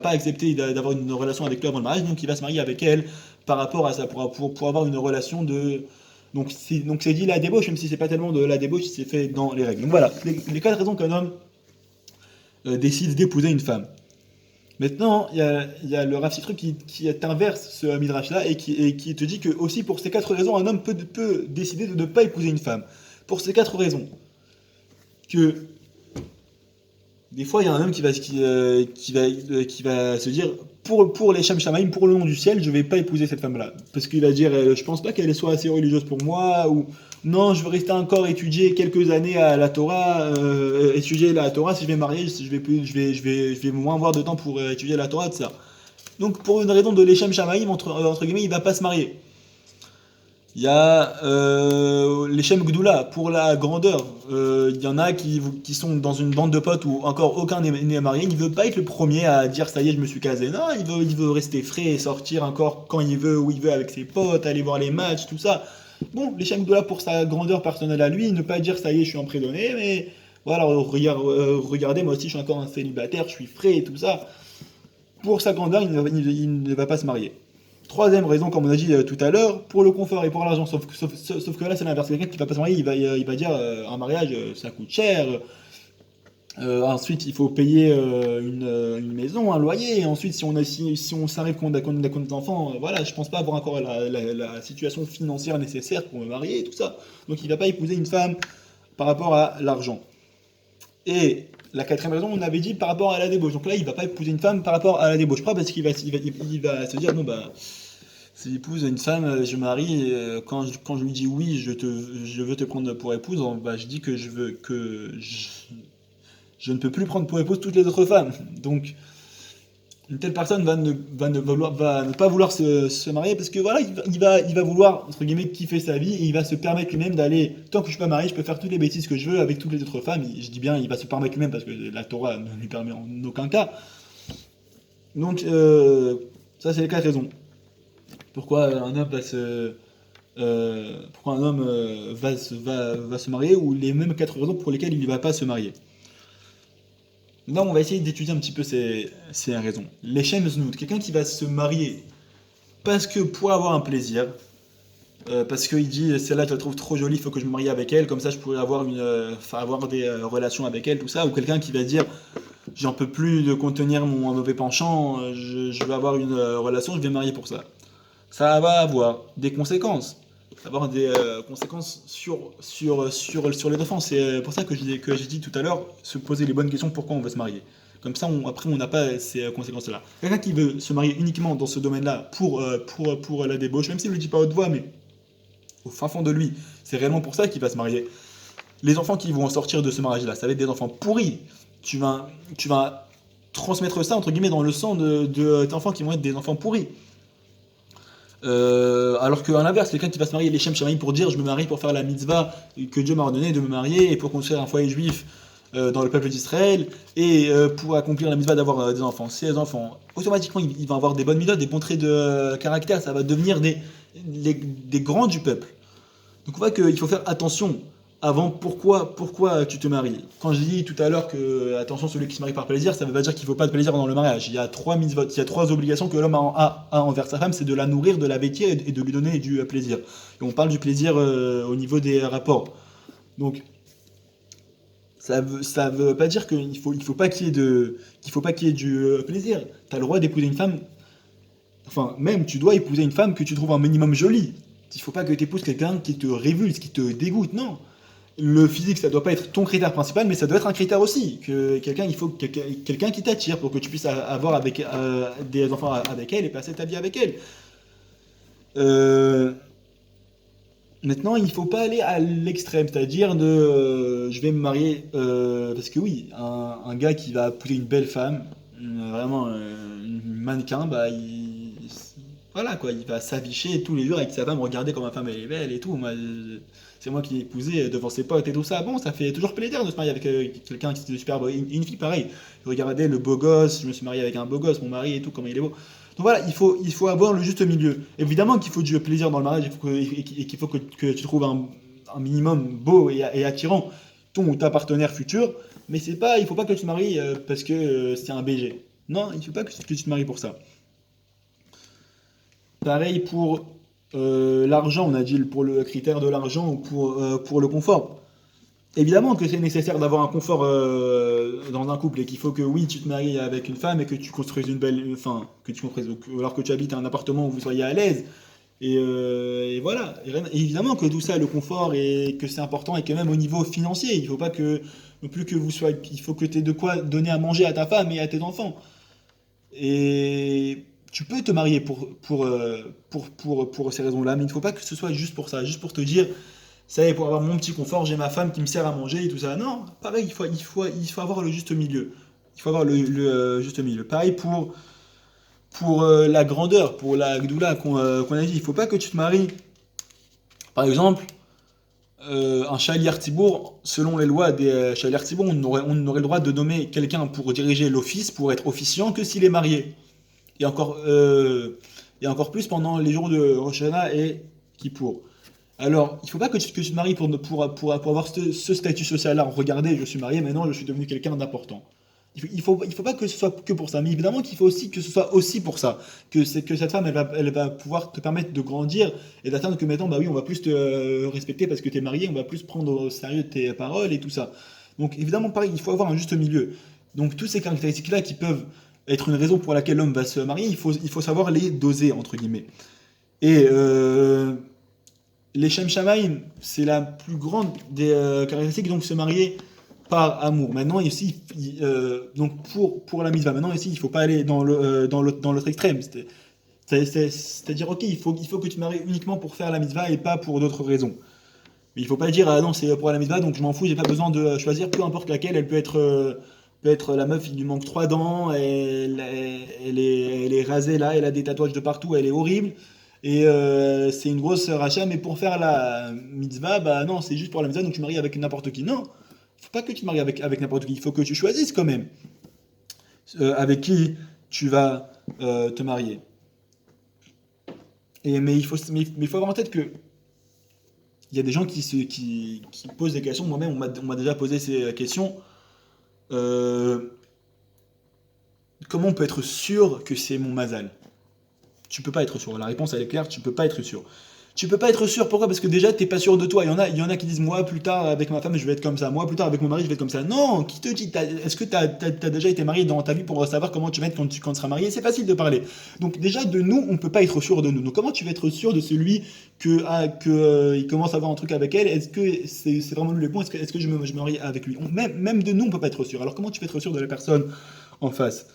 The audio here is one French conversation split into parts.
pas accepter d'avoir une relation avec lui avant le mariage, donc il va se marier avec elle par rapport à ça, pour avoir une relation de... Donc c'est dit la débauche, même si c'est pas tellement de la débauche, c'est fait dans les règles. Donc voilà, les 4 raisons qu'un homme décide d'épouser une femme. Maintenant, il y a le Rav Citru qui inverse ce midrash-là et qui te dit que aussi pour ces 4 raisons, un homme peut décider de ne pas épouser une femme. Pour ces 4 raisons, que des fois, il y a un homme qui va se dire pour les Shem Shamaim, pour le nom du ciel, je vais pas épouser cette femme-là. Parce qu'il va dire je pense pas qu'elle soit assez religieuse pour moi, ou non, je veux rester encore étudier quelques années à la Torah, étudier la Torah, si je vais marier, je vais moins avoir de temps pour étudier la Torah, de ça. Donc pour une raison de l'Echem Shamaim, entre guillemets, il va pas se marier. Il y a les Shem Gdoula, pour la grandeur. Il y en a qui sont dans une bande de potes où encore aucun n'est marié. Il ne veut pas être le premier à dire ça y est, je me suis casé. Non, il veut rester frais et sortir encore quand il veut, où il veut avec ses potes, aller voir les matchs, tout ça. Bon, les Shem Gdoula, pour sa grandeur personnelle à lui, ne pas dire ça y est, je suis emprisonné, mais voilà, regardez, moi aussi je suis encore un célibataire, je suis frais et tout ça. Pour sa grandeur, il ne va pas se marier. Troisième raison, comme on a dit tout à l'heure, pour le confort et pour l'argent. Sauf que là, c'est l'inverse. Quelqu'un qui va pas se marier, il va dire un mariage, ça coûte cher. Ensuite, il faut payer une maison, un loyer. Et ensuite, si on s'arrive qu'on a des enfants, voilà, je pense pas avoir encore la situation financière nécessaire pour me marier et tout ça. Donc, il va pas épouser une femme par rapport à l'argent. Et la 4e raison, on avait dit par rapport à la débauche. Donc là, il va pas épouser une femme par rapport à la débauche. Pas parce qu'il va se dire, bon bah, si j'épouse une femme, je marie, quand je lui dis oui, je veux te prendre pour épouse, bah, je dis que je ne peux plus prendre pour épouse toutes les autres femmes. Donc, une telle personne va ne pas vouloir se marier parce que voilà, il va vouloir, entre guillemets, kiffer sa vie et il va se permettre lui-même d'aller, tant que je suis pas marié, je peux faire toutes les bêtises que je veux avec toutes les autres femmes. Je dis bien, il va se permettre lui-même parce que la Torah ne lui permet en aucun cas. Donc, ça, c'est les 4 raisons. Pourquoi un homme va se marier ou les mêmes 4 raisons pour lesquelles il ne va pas se marier. Là, on va essayer d'étudier un petit peu ces raisons. Les Shem Znout, quelqu'un qui va se marier parce que pour avoir un plaisir, parce qu'il dit celle-là je la trouve trop jolie, il faut que je me marie avec elle, comme ça je pourrais avoir des relations avec elle, tout ça, ou quelqu'un qui va dire j'en peux plus de contenir mon mauvais penchant, je veux avoir une relation, je vais me marier pour ça. Ça va avoir des conséquences. Ça va avoir des conséquences sur les enfants. C'est pour ça que j'ai dit tout à l'heure, se poser les bonnes questions pourquoi on veut se marier. Comme ça, après, on n'a pas ces conséquences-là. Quelqu'un qui veut se marier uniquement dans ce domaine-là pour la débauche, même s'il ne le dit pas à haute voix, mais au fin fond de lui, c'est réellement pour ça qu'il va se marier. Les enfants qui vont sortir de ce mariage-là, ça va être des enfants pourris. Tu vas transmettre ça, entre guillemets, dans le sang de tes enfants qui vont être des enfants pourris. Alors qu'à l'inverse, quelqu'un qui va se marier les Shem Shamaim pour dire je me marie pour faire la mitzvah que Dieu m'a ordonné de me marier et pour construire un foyer juif dans le peuple d'Israël et pour accomplir la mitzvah d'avoir des enfants. Ces enfants, automatiquement, ils vont avoir des bonnes mitzvahs, des bons traits de caractère, ça va devenir des grands du peuple. Donc on voit qu'il faut faire attention avant pourquoi tu te maries. Quand je dis tout à l'heure que attention celui qui se marie par plaisir, ça ne veut pas dire qu'il ne faut pas de plaisir dans le mariage. Il y a 3 mitzvot, il y a 3 obligations que l'homme a envers sa femme, c'est de la nourrir, de la vêtir et de lui donner du plaisir. Et on parle du plaisir au niveau des rapports. Donc ça veut pas dire qu'il faut pas qu'il y ait du plaisir. Tu as le droit d'épouser une femme, enfin même tu dois épouser une femme que tu trouves un minimum jolie. Il faut pas que tu épouses quelqu'un qui te révulse, qui te dégoûte, non. Le physique, ça doit pas être ton critère principal, mais ça doit être un critère aussi. Il faut quelqu'un qui t'attire pour que tu puisses avoir des enfants avec elle et passer ta vie avec elle. Euh, Maintenant, il faut pas aller à l'extrême, c'est-à-dire de je vais me marier parce que oui, un gars qui va épouser une belle femme, vraiment une mannequin, bah voilà quoi, il va s'afficher tous les jours avec sa femme, regarder comme ma femme elle est belle et tout. Moi, c'est moi qui l'ai épousée devant ses potes et tout ça. Bon, ça fait toujours plaisir de se marier avec quelqu'un qui est super beau. Une fille pareil, regardez le beau gosse, je me suis marié avec un beau gosse, mon mari et tout, comment il est beau. Donc voilà, il faut avoir le juste milieu. Évidemment qu'il faut du plaisir dans le mariage et qu'il faut que tu trouves un minimum beau et attirant ton ou ta partenaire futur, mais il faut pas que tu te maries parce que c'est un BG. Non, il ne faut pas que tu te maries pour ça. Pareil pour l'argent, on a dit pour le critère de l'argent ou pour le confort. Évidemment que c'est nécessaire d'avoir un confort dans un couple et qu'il faut que oui, tu te maries avec une femme et que tu construises une belle, enfin, que tu construises, alors que tu habites un appartement où vous soyez à l'aise. Et voilà. Et évidemment que tout ça, le confort et que c'est important et que même au niveau financier, il faut pas que non plus que vous soyez, il faut que tu aies de quoi donner à manger à ta femme et à tes enfants. Et tu peux te marier pour ces raisons-là, mais il ne faut pas que ce soit juste pour ça, juste pour te dire, ça y est, pour avoir mon petit confort, j'ai ma femme qui me sert à manger et tout ça. Non, pareil, il faut avoir le juste milieu. Il faut avoir le juste milieu. Pareil pour la grandeur, pour la gdoula qu'on a dit. Il ne faut pas que tu te maries. Par exemple, un Shaliach Tzibour, selon les lois des Shaliach Tzibour, on n'aurait le droit de nommer quelqu'un pour diriger l'office, pour être officiant, que s'il est marié. Et encore, euh, et encore plus pendant les jours de Rosh Hashanah et Kippour. Alors, il ne faut pas que tu te maries pour avoir ce statut social-là. Regardez, je suis marié, maintenant je suis devenu quelqu'un d'important. Il faut pas que ce soit que pour ça, mais évidemment qu'il faut aussi que ce soit aussi pour ça. Que cette femme, elle va pouvoir te permettre de grandir et d'atteindre que maintenant, bah oui, on va plus te respecter parce que tu es marié, on va plus prendre au sérieux tes paroles et tout ça. Donc évidemment, pareil, il faut avoir un juste milieu. Donc toutes ces caractéristiques-là qui peuvent être une raison pour laquelle l'homme va se marier, il faut savoir les doser, entre guillemets. Et les Shem Shamaim, c'est la plus grande des caractéristiques, donc se marier par amour. Maintenant, ici, donc pour la mitzvah, maintenant, ici, il ne faut pas aller dans l'autre extrême. C'est-à-dire, ok, il faut que tu te maries uniquement pour faire la mitzvah et pas pour d'autres raisons. Mais il ne faut pas dire, ah non, c'est pour la mitzvah, donc je m'en fous, j'ai pas besoin de choisir, peu importe laquelle, elle peut être la meuf, il lui manque trois dents, elle est rasée là, elle a des tatouages de partout, elle est horrible. Et c'est une grosse rachat, mais pour faire la mitzvah, bah non, c'est juste pour la mitzvah, donc tu maries avec n'importe qui. Non, il faut pas que tu te maries avec n'importe qui, il faut que tu choisisses quand même avec qui tu vas te marier. Mais il faut avoir en tête que il y a des gens qui posent des questions. Moi-même, on m'a déjà posé ces questions. Euh, Comment on peut être sûr que c'est mon mazal? Tu peux pas être sûr. La réponse, elle est claire, tu peux pas être sûr. Tu peux pas être sûr, pourquoi? Parce que déjà, t'es pas sûr de toi. Il y en a qui disent, moi, plus tard, avec ma femme, je vais être comme ça. Moi, plus tard, avec mon mari, je vais être comme ça. Non, qui te dit? Est-ce que t'as déjà été marié dans ta vie pour savoir comment tu vas être quand tu seras marié? C'est facile de parler. Donc, déjà, de nous, on peut pas être sûr de nous. Donc, comment tu vas être sûr de celui il commence à avoir un truc avec elle? Est-ce que c'est vraiment lui le bon? Est-ce que je me marie avec lui? Même de nous, on peut pas être sûr. Alors, comment tu peux être sûr de la personne en face?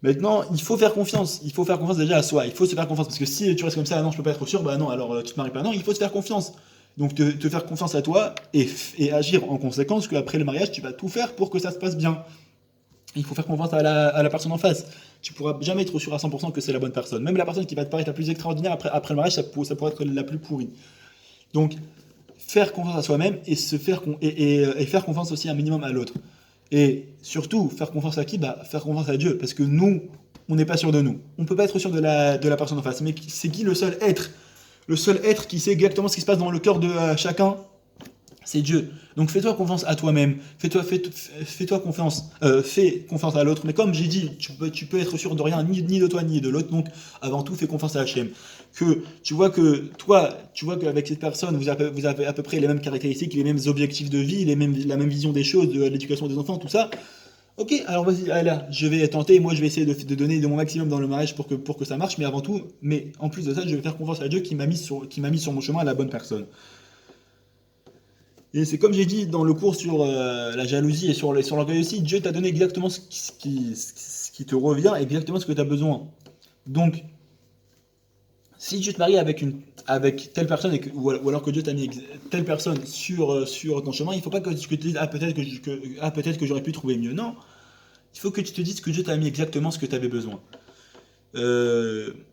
Maintenant, il faut faire confiance. Il faut faire confiance déjà à soi. Il faut se faire confiance. Parce que si tu restes comme ça, ah non, je peux pas être sûr, bah non, alors tu te maries pas. Non, il faut se faire confiance. Donc te faire confiance à toi et agir en conséquence qu'après le mariage, tu vas tout faire pour que ça se passe bien. Il faut faire confiance à la personne en face. Tu pourras jamais être sûr à 100% que c'est la bonne personne. Même la personne qui va te paraître la plus extraordinaire après le mariage, ça pourrait être la plus pourrie. Donc, faire confiance à soi-même et, et faire confiance aussi un minimum à l'autre. Et surtout, faire confiance à qui? Bah, faire confiance à Dieu. Parce que nous, on n'est pas sûr de nous. On ne peut pas être sûr de la personne en face. Mais c'est qui le seul être? Le seul être qui sait exactement ce qui se passe dans le cœur de chacun, c'est Dieu. Donc fais-toi confiance à toi-même. Fais-toi confiance. Fais confiance à l'autre. Mais comme j'ai dit, tu peux être sûr de rien, ni de toi, ni de l'autre. Donc avant tout, fais confiance à Hachem. Tu vois qu'avec cette personne, vous avez à peu près les mêmes caractéristiques, les mêmes objectifs de vie, la même vision des choses, de l'éducation des enfants, tout ça. Ok, alors vas-y, allez là, je vais tenter, moi je vais essayer de donner de mon maximum dans le mariage pour que ça marche, mais en plus de ça, je vais faire confiance à Dieu qui m'a mis sur mon chemin à la bonne personne. Et c'est comme j'ai dit dans le cours sur la jalousie et sur l'orgueil aussi, Dieu t'a donné exactement ce qui te revient, exactement ce que tu as besoin. Donc, si tu te maries avec telle personne, ou alors que Dieu t'a mis telle personne sur ton chemin, il ne faut pas que tu te dises, ah peut-être que j'aurais pu trouver mieux. Non, il faut que tu te dises que Dieu t'a mis exactement ce que tu avais besoin.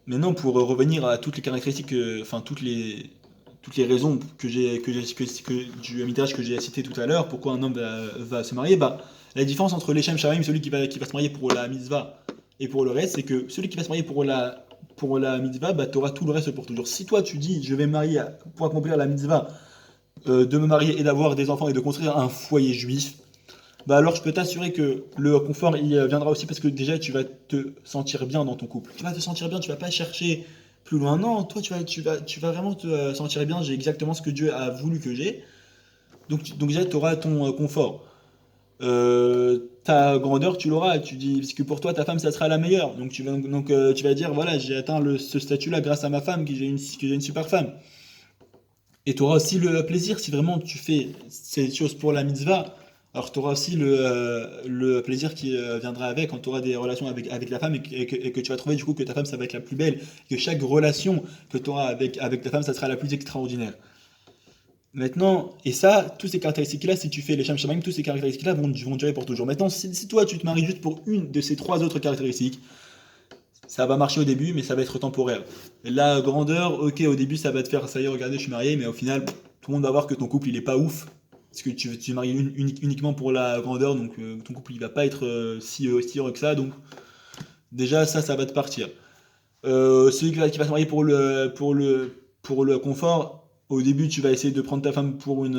Maintenant, pour revenir à toutes les caractéristiques, enfin toutes les raisons du Midrash que j'ai cité tout à l'heure, pourquoi un homme va se marier, bah, la différence entre les Shem Shamaim, celui qui va se marier pour la mitzvah et pour le reste, c'est que celui qui va se marier pour la mitzvah, bah, tu auras tout le reste pour toujours. Si toi tu dis, je vais me marier pour accomplir la mitzvah, de me marier et d'avoir des enfants et de construire un foyer juif, bah alors je peux t'assurer que le confort il viendra aussi parce que déjà tu vas te sentir bien dans ton couple. Tu vas te sentir bien, tu vas pas chercher plus loin. Non, toi tu vas vraiment te sentir bien. J'ai exactement ce que Dieu a voulu que j'ai. Donc déjà tu auras ton confort. Ta grandeur tu l'auras. Tu dis parce que pour toi ta femme ça sera la meilleure. Donc tu vas dire voilà j'ai atteint ce statut-là grâce à ma femme que j'ai une super femme. Et tu auras aussi le plaisir si vraiment tu fais ces choses pour la mitzvah. Alors tu auras aussi le plaisir qui viendra avec quand tu auras des relations avec la femme et que tu vas trouver du coup que ta femme ça va être la plus belle, que chaque relation que tu auras avec ta femme ça sera la plus extraordinaire. Maintenant, et ça, toutes ces caractéristiques-là, si tu fais les Shem Shamaim, toutes ces caractéristiques-là vont durer pour toujours. Maintenant, si toi tu te maries juste pour une de ces trois autres caractéristiques, ça va marcher au début, mais ça va être temporaire. La grandeur, ok, au début, ça va te faire, ça y est, regardez, je suis marié, mais au final, tout le monde va voir que ton couple, il est pas ouf. Parce que tu es marié uniquement pour la grandeur, donc ton couple, il va pas être si heureux que ça. Donc, déjà, ça va te partir. Celui qui va se marier pour le confort, au début, tu vas essayer de prendre ta femme pour une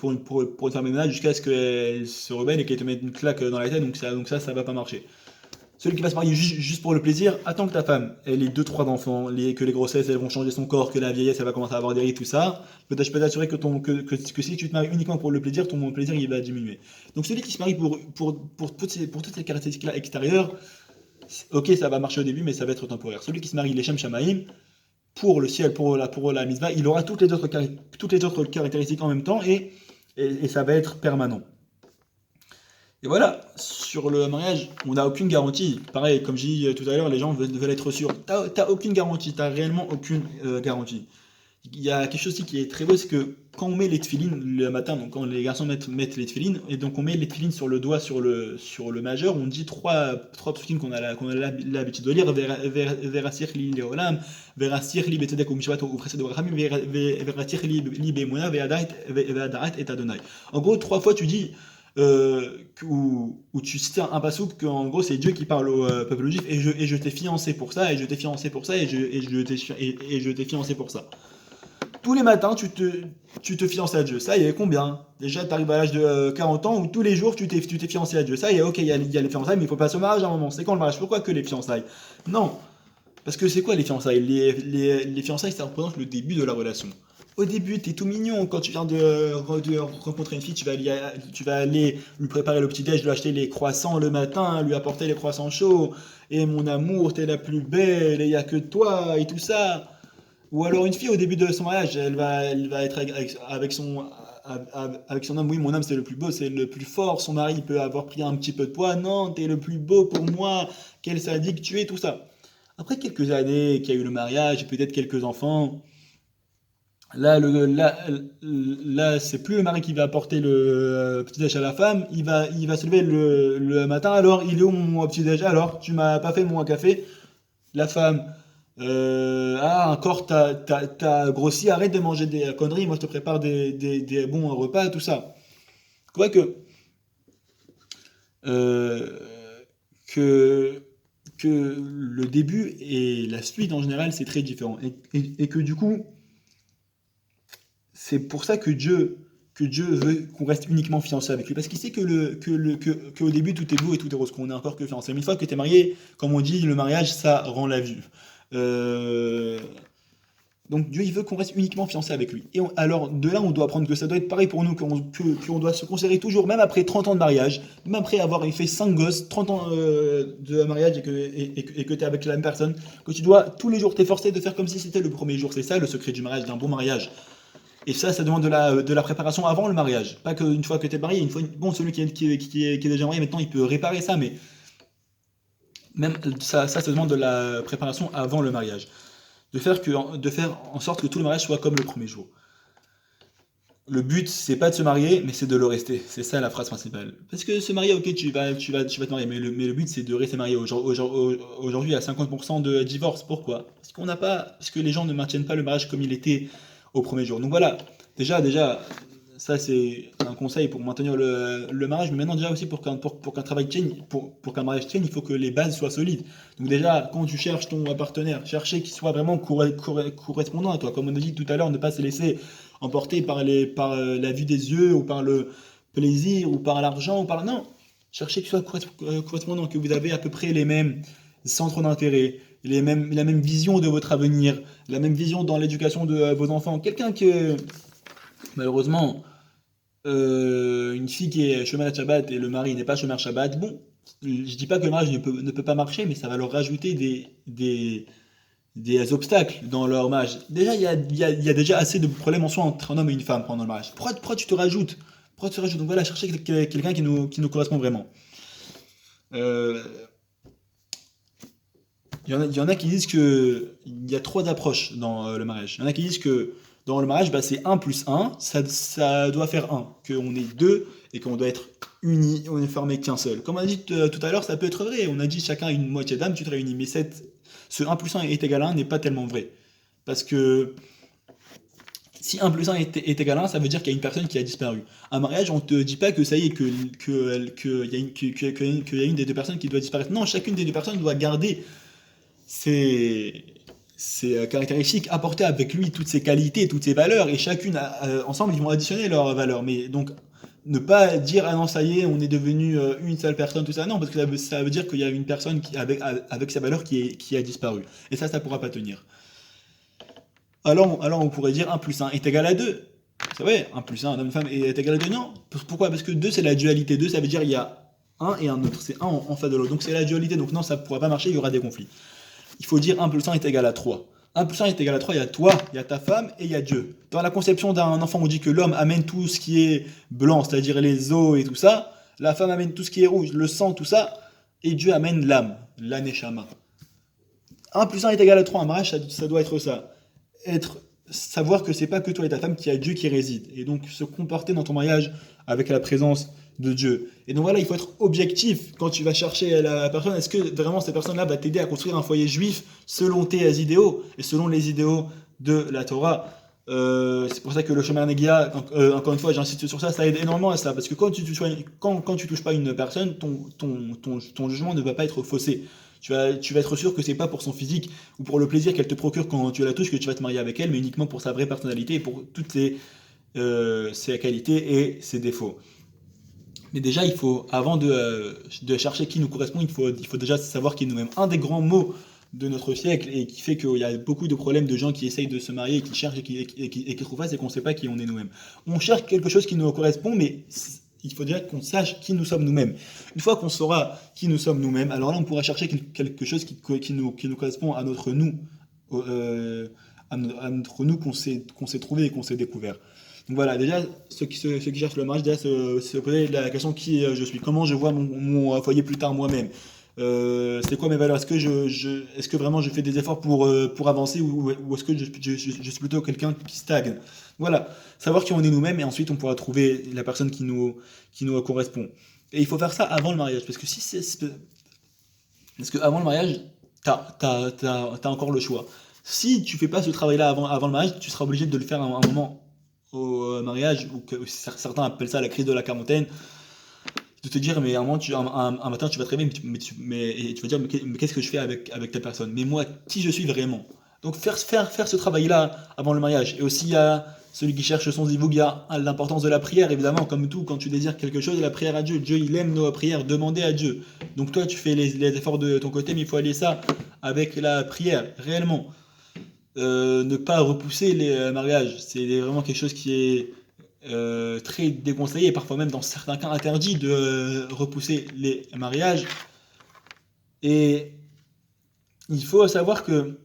femme de ménage jusqu'à ce qu'elle se rebelle et qu'elle te mette une claque dans la tête, donc ça va pas marcher. Celui qui va se marier juste pour le plaisir, attends que ta femme elle ait deux trois enfants, que les grossesses elles vont changer son corps, que la vieillesse elle va commencer à avoir des rides, tout ça. Je peux t'assurer que si tu te maries uniquement pour le plaisir, ton plaisir il va diminuer. Donc celui qui se marie pour toutes ces caractéristiques-là extérieures, ok ça va marcher au début mais ça va être temporaire. Celui qui se marie les Shem Shamaim, pour le ciel, pour la mitzvah, il aura toutes les autres caractéristiques en même temps et ça va être permanent. Et voilà, sur le mariage, on n'a aucune garantie. Pareil, comme j'ai dit tout à l'heure, les gens veulent être sûrs. T'as aucune garantie, t'as réellement aucune garantie. Il y a quelque chose aussi qui est très beau, c'est que quand on met les tefilines le matin, donc quand les garçons mettent les tefilines, et donc on met les tefilines sur le doigt, sur le majeur, on dit trois tefilines qu'on a l'habitude de lire, Verasir li leolam, Verasir li betzedek umishvat ufresed urachamim, Verasir li beemuna, ve'adarat et Adonai. En gros, trois fois tu dis où tu cites un passouk qu'en gros c'est Dieu qui parle au peuple juif et je t'ai fiancé pour ça et je t'ai fiancé pour ça et je t'ai fiancé pour ça. Tous les matins tu te fiances à Dieu. Ça y est, combien? Déjà tu arrives à l'âge de 40 ans où tous les jours tu t'es fiancé à Dieu. Ça y est, ok, il y a les fiançailles mais il faut passer au mariage à un moment. C'est quand le mariage? Pourquoi que les fiançailles? Non, parce que c'est quoi les fiançailles? Les fiançailles ça représente le début de la relation. Au début, t'es tout mignon. Quand tu viens de rencontrer une fille, tu vas aller lui préparer le petit-déj, lui acheter les croissants le matin, lui apporter les croissants chauds. Et mon amour, t'es la plus belle, et il n'y a que toi, et tout ça. Ou alors une fille, au début de son mariage, elle va être avec son homme. Oui, mon homme, c'est le plus beau, c'est le plus fort. Son mari peut avoir pris un petit peu de poids. Non, t'es le plus beau pour moi. Quel sadique tu es, tout ça. Après quelques années qu'il y a eu le mariage, et peut-être quelques enfants. Là, c'est plus le mari qui va apporter le petit-déj à la femme, il va se lever le matin, alors il est où mon petit-déj? Alors, tu m'as pas fait mon café? La femme, encore t'as grossi, arrête de manger des conneries, moi je te prépare des bons repas, tout ça. Quoi euh, que, que le début et la suite en général, c'est très différent. Et que du coup, c'est pour ça que Dieu veut qu'on reste uniquement fiancé avec lui. Parce qu'il sait qu'au début, tout est beau et tout est rose, qu'on est encore que fiancé. Mais une fois que tu es marié, comme on dit, le mariage, ça rend la vue. Euh, donc Dieu, il veut qu'on reste uniquement fiancé avec lui. Alors, de là, on doit apprendre que ça doit être pareil pour nous, qu'on doit se considérer toujours, même après 30 ans de mariage, même après avoir fait 5 gosses, 30 ans de mariage et que tu es avec la même personne, que tu dois tous les jours t'efforcer de faire comme si c'était le premier jour. C'est ça le secret du mariage, d'un bon mariage. Et ça demande de la préparation avant le mariage. Pas qu'une fois que tu es marié, bon, celui qui est déjà marié, maintenant, il peut réparer ça, mais même ça demande de la préparation avant le mariage. De faire en sorte que tout le mariage soit comme le premier jour. Le but, c'est pas de se marier, mais c'est de le rester. C'est ça la phrase principale. Parce que se marier, ok, tu vas te marier, mais le but, c'est de rester marié. Aujourd'hui, il y a 50% de divorce. Pourquoi? Parce que les gens ne maintiennent pas le mariage comme il était au premier jour. Donc voilà, déjà, ça c'est un conseil pour maintenir le mariage, mais maintenant déjà aussi pour qu'un travail tienne, pour qu'un mariage tienne, il faut que les bases soient solides. Donc déjà, quand tu cherches ton partenaire, chercher qu'il soit vraiment correspondant à toi. Comme on a dit tout à l'heure, ne pas se laisser emporter par la vue des yeux ou plaisir ou par l'argent ou par... Non, cherchez que ce soit correspondant, que vous avez à peu près les mêmes centres d'intérêt, la même vision de votre avenir, la même vision dans l'éducation de vos enfants. Quelqu'un que, malheureusement, une fille qui est chômeur Shabbat et le mari n'est pas chômeur Shabbat, bon, je dis pas que le mariage ne peut pas marcher, mais ça va leur rajouter des obstacles dans leur mariage. Déjà, il y a déjà assez de problèmes en soi entre un homme et une femme pendant le mariage. Pourquoi tu te rajoutes? Pourquoi tu te rajoutes? Donc voilà, chercher quelqu'un qui nous correspond vraiment. Euh, il y en a qui disent que il y a trois approches dans le mariage. Il y en a qui disent que dans le mariage, bah, c'est un plus un, ça doit faire un. Qu'on est deux et qu'on doit être unis, on est formé qu'un seul. Comme on a dit tout à l'heure, ça peut être vrai. On a dit chacun a une moitié d'âme, tu te réunis. Mais ce un plus un est égal à 1 n'est pas tellement vrai. Parce que si un plus un est égal à 1, ça veut dire qu'il y a une personne qui a disparu. Un mariage, on ne te dit pas que ça y est, qu'il y a une des deux personnes qui doit disparaître. Non, chacune des deux personnes doit garder ses, ses caractéristiques, apporter avec lui toutes ses qualités, toutes ses valeurs, et chacune, ensemble, ils vont additionner leurs valeurs. Mais donc, ne pas dire, ah non, ça y est, on est devenu une seule personne, tout ça. Non, parce que ça veut dire qu'il y a une personne avec sa valeur qui a disparu. Et ça pourra pas tenir. Alors on pourrait dire un plus un est égal à 2. C'est vrai, un plus un, un homme et une femme est égal à 2. Non. Pourquoi? Parce que 2 c'est la dualité. 2 ça veut dire il y a un et un autre. C'est un en face de l'autre. Donc c'est la dualité. Donc non, ça ne pourra pas marcher, il y aura des conflits. Il faut dire un plus un est égal à 3. Un plus un est égal à 3, il y a toi, il y a ta femme et il y a Dieu. Dans la conception d'un enfant, on dit que l'homme amène tout ce qui est blanc, c'est-à-dire les os et tout ça. La femme amène tout ce qui est rouge, le sang, tout ça. Et Dieu amène l'âme, l'aneshama. Un plus un est égal à 3. Un mariage, ça doit être ça. Savoir que c'est pas que toi et ta femme qui a Dieu qui réside. Et donc se comporter dans ton mariage avec la présence de Dieu. Et donc voilà, il faut être objectif quand tu vas chercher la personne. Est-ce que vraiment cette personne-là va t'aider à construire un foyer juif selon tes idéaux et selon les idéaux de la Torah? C'est pour ça que le chemin Negia, encore une fois, j'insiste sur ça, ça aide énormément à ça. Parce que quand tu touches pas une personne, ton jugement ne va pas être faussé. Tu vas être sûr que c'est pas pour son physique ou pour le plaisir qu'elle te procure quand tu la touches que tu vas te marier avec elle, mais uniquement pour sa vraie personnalité et pour toutes ses qualités et ses défauts. Mais déjà, il faut, avant de chercher qui nous correspond, il faut déjà savoir qui est nous-mêmes. Un des grands mots de notre siècle et qui fait qu'il y a beaucoup de problèmes de gens qui essayent de se marier, qui cherchent et qui trouvent pas, c'est qu'on ne sait pas qui on est nous-mêmes. On cherche quelque chose qui nous correspond, mais il faut déjà qu'on sache qui nous sommes nous-mêmes. Une fois qu'on saura qui nous sommes nous-mêmes, alors là, on pourra chercher quelque chose qui nous correspond à notre nous, à notre nous qu'on s'est trouvé et qu'on s'est découvert. Donc voilà, déjà, ceux qui cherchent le mariage, déjà se poser la question qui je suis, comment je vois mon foyer plus tard moi-même. C'est quoi mes valeurs? Est-ce que vraiment je fais des efforts pour avancer ou est-ce que je suis plutôt quelqu'un qui stagne? Voilà, savoir qui on est nous-mêmes et ensuite on pourra trouver la personne qui nous correspond. Et il faut faire ça avant le mariage parce que parce que avant le mariage, t'as encore le choix. Si tu fais pas ce travail-là avant le mariage, tu seras obligé de le faire à un moment au mariage, ou que certains appellent ça la crise de la quarantaine, de te dire, mais à un moment, un matin, tu vas te réveiller, et tu vas dire, mais qu'est-ce que je fais avec telle personne? Mais moi, qui je suis vraiment? Donc faire ce travail-là avant le mariage. Et aussi, il y a celui qui cherche son zivoug, il y a l'importance de la prière, évidemment, comme tout, quand tu désires quelque chose, la prière à Dieu. Dieu, il aime nos prières, demander à Dieu. Donc toi, tu fais les efforts de ton côté, mais il faut allier ça avec la prière, réellement. Ne pas repousser les mariages. C'est vraiment quelque chose qui est très déconseillé, parfois même dans certains cas interdit de repousser les mariages. Et il faut savoir que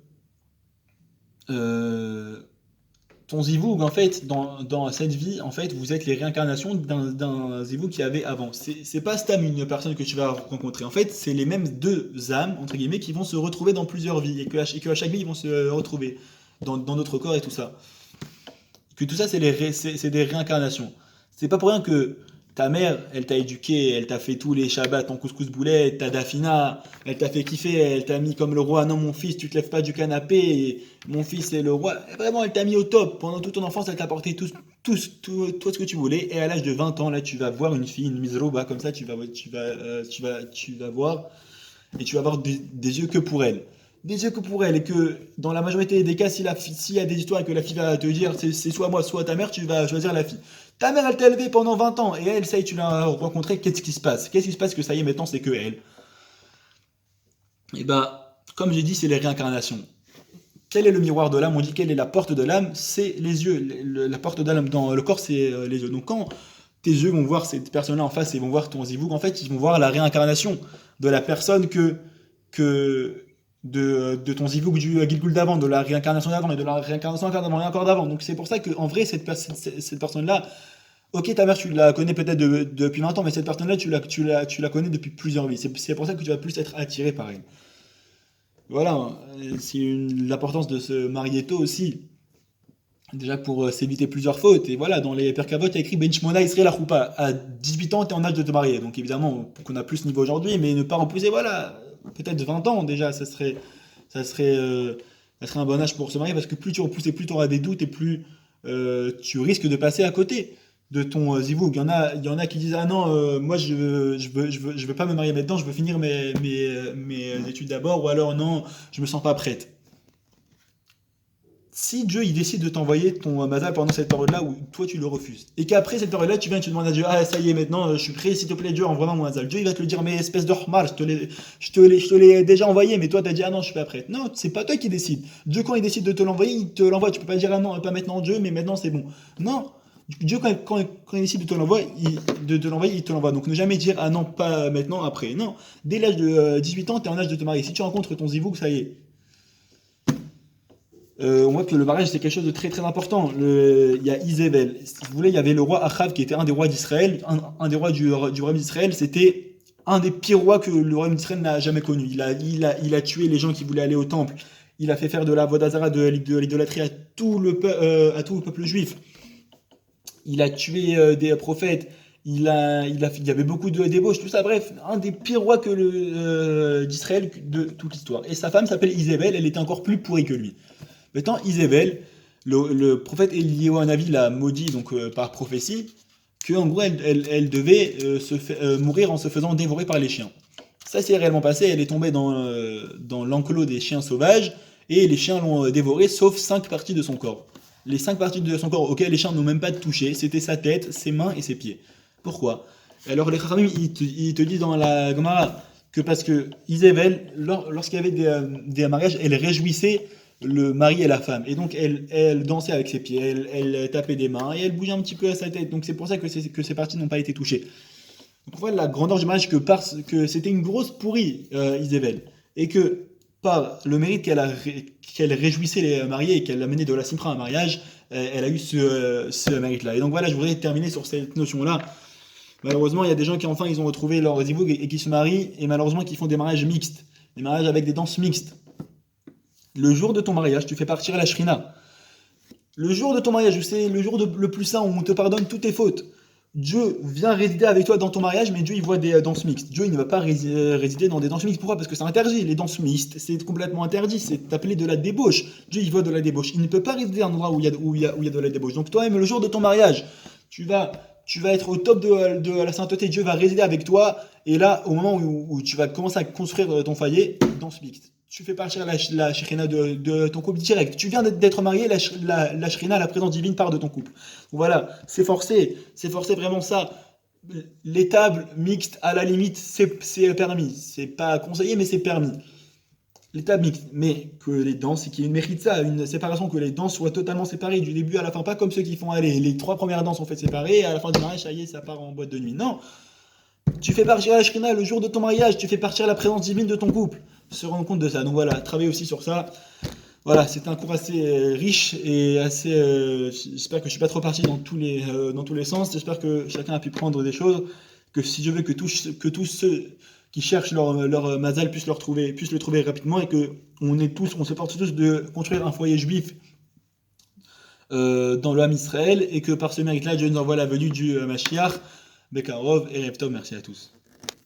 euh, ton zivoug, en fait, dans cette vie, en fait, vous êtes les réincarnations d'un zivoug qui avait avant. C'est pas Stam, une personne que tu vas rencontrer. En fait, c'est les mêmes deux âmes, entre guillemets, qui vont se retrouver dans plusieurs vies et que à chaque vie, ils vont se retrouver dans notre corps et tout ça. Que tout ça, c'est des réincarnations. C'est pas pour rien que ta mère, elle t'a éduqué, elle t'a fait tous les shabbats en couscous boulet, ta Dafina, elle t'a fait kiffer, elle t'a mis comme le roi. Non, mon fils, tu te lèves pas du canapé, mon fils c'est le roi. Et vraiment, elle t'a mis au top. Pendant toute ton enfance, elle t'a apporté tout ce que tu voulais. Et à l'âge de 20 ans, là, tu vas voir une fille, une misroba, comme ça, tu vas voir, et tu vas avoir des yeux que pour elle. des yeux que pour elle, et que dans la majorité des cas, s'il y a des histoires et que la fille va te dire c'est soit moi, soit ta mère, tu vas choisir la fille. Ta mère, elle t'a élevé pendant 20 ans, et elle, ça y est, tu l'as rencontrée, qu'est-ce qui se passe? Qu'est-ce qui se passe que ça y est, maintenant, c'est que elle? Et ben, comme j'ai dit, c'est les réincarnations. Quel est le miroir de l'âme? On dit quelle est la porte de l'âme? C'est les yeux. La porte de l'âme dans le corps, c'est les yeux. Donc quand tes yeux vont voir cette personne-là en face et vont voir ton zivouk, en fait, ils vont voir la réincarnation de la personne que de ton zivouk du Gilgul d'avant, de la réincarnation d'avant et de la réincarnation encore d'avant et encore d'avant. Donc c'est pour ça qu'en vrai, cette personne-là, ok, ta mère, tu la connais peut-être depuis 20 ans, mais cette personne-là, tu la connais depuis plusieurs vies. C'est pour ça que tu vas plus être attiré par elle. Voilà, c'est l'importance de se marier tôt aussi. Déjà pour s'éviter plusieurs fautes. Et voilà, dans les Perkavot, il y a écrit Benchmona Israël Achoupa. À 18 ans, tu es en âge de te marier. Donc évidemment, qu'on a plus ce niveau aujourd'hui, mais ne pas repousser, voilà, peut-être 20 ans déjà, ça serait, euh, ça serait un bon âge pour se marier parce que plus tu repousses et plus tu auras des doutes et plus tu risques de passer à côté de ton zivoug. Il y en a qui disent ah non, moi je veux pas me marier maintenant, je veux finir mes études d'abord, ou alors non, je me sens pas prête. Si Dieu il décide de t'envoyer ton mazal pendant cette période-là où toi tu le refuses, et qu'après cette période-là tu viens et tu demandes à Dieu, ah ça y est maintenant je suis prêt, s'il te plaît Dieu envoie-moi mon mazal. Dieu il va te le dire mais espèce de hmar, je te l'ai déjà envoyé, mais toi t'as dit ah non je suis pas prêt. Non, c'est pas toi qui décide. Dieu quand il décide de te l'envoyer, il te l'envoie. Tu peux pas dire ah non pas maintenant Dieu, mais maintenant c'est bon. Non. Dieu, quand il décide de te l'envoyer, il te l'envoie. Donc ne jamais dire ah non, pas maintenant, après. Non. Dès l'âge de 18 ans, tu es en âge de te marier. Si tu rencontres ton zivouk, ça y est. On voit que le mariage c'est quelque chose de très très important. Il y a Isével. Si vous voulez, il y avait le roi Achav qui était un des rois d'Israël, un des rois du royaume d'Israël. C'était un des pires rois que le royaume d'Israël n'a jamais connu. Il a tué les gens qui voulaient aller au temple. Il a fait faire de la vodazara, de l'idolâtrie à tout le peuple juif. Il a tué des prophètes. Il y avait beaucoup de débauches, tout ça. Bref, un des pires rois d'Israël de toute l'histoire. Et sa femme s'appelle Isével. Elle était encore plus pourrie que lui. Maintenant, Isével, le prophète Eliyahu Hanavi l'a maudit donc, par prophétie, qu'en gros, elle devait mourir en se faisant dévorer par les chiens. Ça s'est réellement passé, elle est tombée dans l'enclos des chiens sauvages, et les chiens l'ont dévorée, sauf 5 parties de son corps. Les 5 parties de son corps auxquelles les chiens n'ont même pas touché, c'était sa tête, ses mains et ses pieds. Pourquoi? Alors les Chachamim, ils te disent dans la Gemara que parce que Isével, lorsqu'il y avait des mariages, elle réjouissait le mari et la femme. Et donc, elle dansait avec ses pieds, elle tapait des mains et elle bougeait un petit peu à sa tête. Donc, c'est pour ça que ces parties n'ont pas été touchées. Donc, on voit la grandeur du mariage parce que c'était une grosse pourrie, Isével. Et que par le mérite qu'elle réjouissait les mariés et qu'elle amenait de la simpra à un mariage, elle a eu ce mérite-là. Et donc, voilà, je voudrais terminer sur cette notion-là. Malheureusement, il y a des gens qui, enfin, ils ont retrouvé leur zivoug et qui se marient, et malheureusement, qui font des mariages mixtes. Des mariages avec des danses mixtes. Le jour de ton mariage, tu fais partir la shrina. Le jour de ton mariage, c'est le jour le plus saint où on te pardonne toutes tes fautes. Dieu vient résider avec toi dans ton mariage, mais Dieu il voit des danses mixtes. Dieu il ne va pas résider dans des danses mixtes. Pourquoi? Parce que c'est interdit. Les danses mixtes, c'est complètement interdit. C'est appelé de la débauche. Dieu il voit de la débauche. Il ne peut pas résider à un endroit où il y a de la débauche. Donc toi-même, le jour de ton mariage, tu vas être au top de la sainteté. Dieu va résider avec toi. Et là, au moment où tu vas commencer à construire ton foyer, danse mixte. Tu fais partir la shrina de ton couple direct. Tu viens d'être marié, la shrina, la présence divine part de ton couple. Voilà, c'est forcé vraiment ça. Les tables mixtes, à la limite, c'est permis. C'est pas conseillé, mais c'est permis. Les tables mixtes, mais que les danses, qu'il mérite ça, une séparation, que les danses soient totalement séparées du début à la fin, pas comme ceux qui font aller. Les 3 premières danses sont faites séparées, et à la fin du mariage, ça y est, ça part en boîte de nuit. Non, tu fais partir la shrina le jour de ton mariage, tu fais partir la présence divine de ton couple. Se rendre compte de ça. Donc voilà, travailler aussi sur ça. Voilà, c'est un cours assez riche et assez. J'espère que je suis pas trop parti dans tous les sens. J'espère que chacun a pu prendre des choses. Que si je veux que tous ceux qui cherchent leur mazal puissent le trouver rapidement et que on se porte tous de construire un foyer juif dans le Ham Israël et que par ce mérite-là, Dieu nous envoie la venue du Mashiach. Bekarov et Rev Tov. Merci à tous.